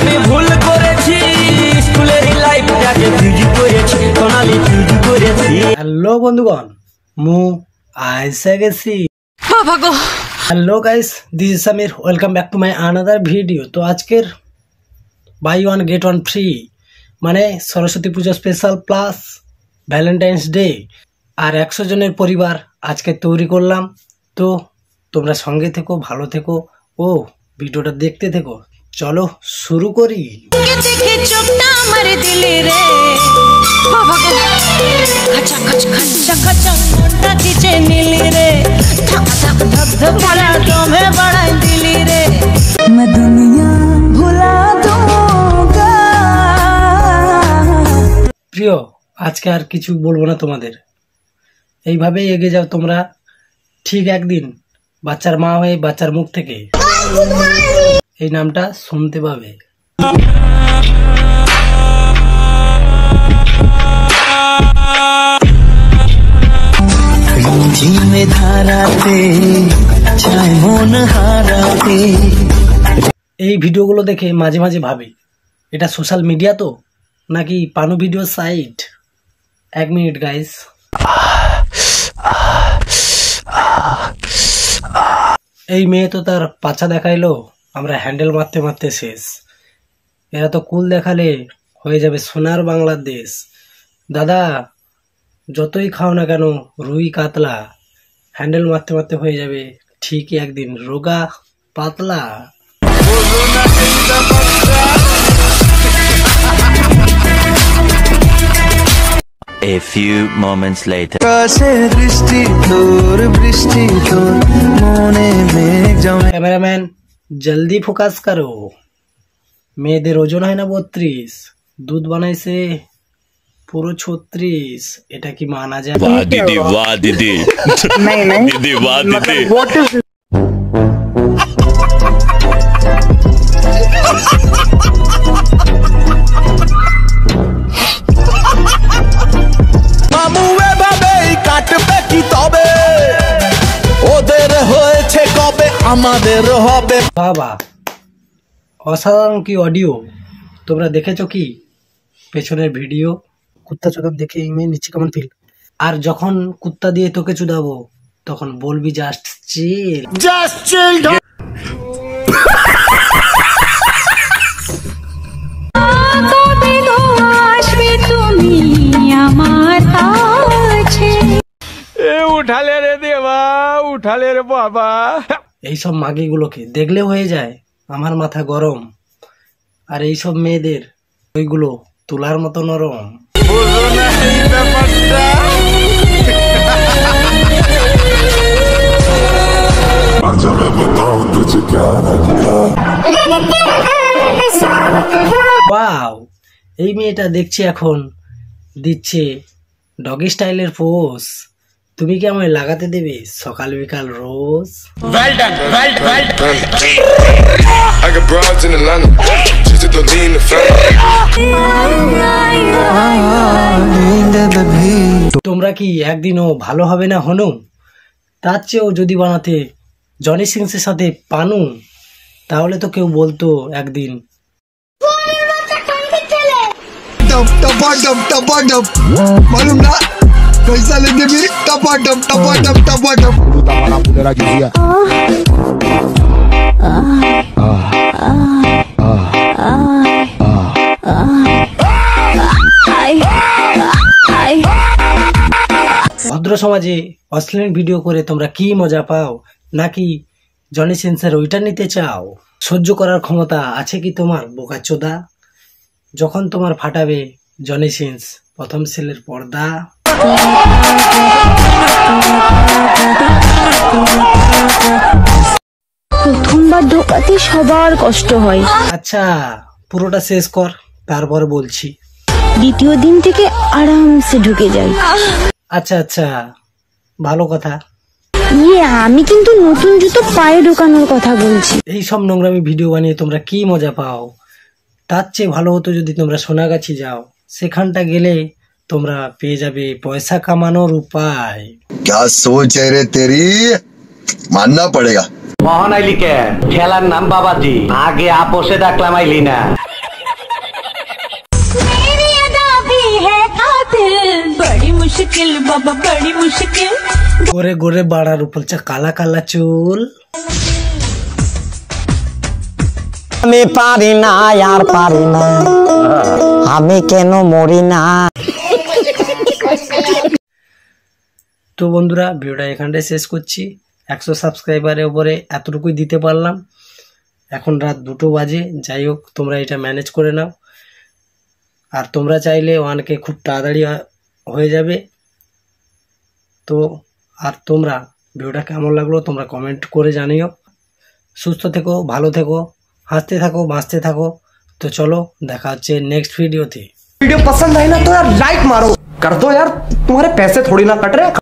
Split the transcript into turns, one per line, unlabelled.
আমি ভুল করেছি স্কুলের লাইফটাকে চুরি করেছি সোনালি চুরি করেছি।
হ্যালো বন্ধুগণ, মু আইসা গেছি। Hello guys, this is Samir, welcome back to my another video. তো আজকের buy one get one free মানে Saraswati Pujo special plus Valentine's Day আর 100 জনের পরিবার আজকে তৈরি করলাম। তো তোমরা সঙ্গে থেকো, ভালো থেকো ও ভিডিওটা দেখতে থেকো। চলো শুরু করি। প্রিয়, আজকে আর কিছু বলবো না তোমাদের, এইভাবেই এগিয়ে যাও তোমরা। ঠিক একদিন বাচ্চার মা হয়ে বাচ্চার মুখ থেকে এই নামটা শুনতে পাবে। এই ভিডিওগুলো দেখে মাঝে মাঝে ভাবি এটা সোশ্যাল মিডিয়া তো নাকি পানু ভিডিও সাইট। 1 minute guys. এই মেয়ে তো তার পাছা দেখাইলো, আমরা হ্যান্ডেল মারতে মারতে শেষ। এরা তো কুল দেখালে হয়ে যাবে সোনার বাংলাদেশ। দাদা যতই খাও না কেন রুই কাতলা, হ্যান্ডেল মারতে মারতে হয়ে যাবে ঠিকই একদিন রোগা পাতলা।
A few moments later.
Cameraman জলদি ফোকাস করো। মেয়েদের ওজন হয় না 32, দুধ বানাইছে পুরো 36। এটা কি মানা যায়?
वाह दीदी, वाह दीदी। नहीं नहीं दीदी, वाह दीदी।
বাবা অসাধারণ কি অডিও! তোমরা দেখেছো কি পেছনের ভিডিও? কুত্তা চোদন দেখে এই মেয়ে নিচ্ছে কেমন ফিল। আর যখন কুত্তা দিয়ে তোকে চুদাবো তখন বলবি জাস্ট চিল।
উঠালে রে দেবা, উঠালে রে বাবা।
এইসব মাগিগুলোকে দেখলে হয়ে যায় আমার মাথা গরম। আর এইসব মেয়েদের ওইগুলো তুলার মতো নরম। ওয়াও, এই মেয়েটা দেখছি এখন দিচ্ছে ডগি স্টাইলের পোজ। তুমি কি আমায় লাগাতে দেবে সকাল বিকাল রোজ? তোমরা কি একদিনও ভালো হবে না হনু? তার চেয়েও যদি বানাতে জনি সিংসের সাথে পানু, তাহলে তো কেউ বলতো একদিন
मालूम ना कैसा लेंगे भी टपाटप टपाटप टपाटप।
ভদ্র সমাজে অশ্লীল ভিডিও করে তোমরা কি মজা পাও, নাকি জনি সিন্সের ওইটা নিতে চাও? সহ্য করার ক্ষমতা আছে কি তোমার বোকাচোদা? যখন তোমার ফাটাবে জনি সিন্স প্রথম সেলের পর্দা।
প্রথমবার ঢোকাতে সবার কষ্ট হয়।
আচ্ছা পুরোটা শেষ কর, তারপর বলছি।
দ্বিতীয় দিন থেকে আরামসে ঢুকে যাই।
আচ্ছা আচ্ছা, ভালো কথা।
আমি কিন্তু নতুন জুতো পায়ে ঢোকানোর কথা বলছি।
এই সব নোংরামি ভিডিও বানিয়ে তোমরা কি মজা পাও? তার চেয়ে ভালো হতো যদি তোমরা সোনাগাছি যাও, সেখানটা গেলে তোমরা পেয়ে যাবে পয়সা কামানোর উপায়।
क्या सोच है रे तेरी, मानना पड़ेगा।
মোহন আইলি কে? খেলার নাম বাবাজি, আগে আপোষে ডাকলাম আইলি না।
मुश्किल बाबा बड़ी मुश्किल
गोरे गोरे बाड़ार उपलचा काला काला चूल
আমি পারি না আর পারি না আমি কেন মরি না।
তো বন্ধুরা ভিডিওটা এখানটায় শেষ করছি। 100 সাবস্ক্রাইবারের উপরে এতটুকুই দিতে পারলাম। এখন রাত 2টো বাজে, যাই হোক তোমরা এটা ম্যানেজ করে নাও। আর তোমরা চাইলে 1K খুব তাড়াতাড়ি হয়ে যাবে। তো আর তোমরা ভিডিওটা কেমন লাগলো তোমরা কমেন্ট করে জানিও। সুস্থ থেকো, ভালো থেকো, হাসতে থাকো, বাঁচতে থাকো। तो चलो দেখা হচ্ছে नेक्स्ट वीडियो थी।
वीडियो पसंद आई ना तो यार लाइक मारो कर दो यार, तुम्हारे पैसे थोड़ी ना कट रहे।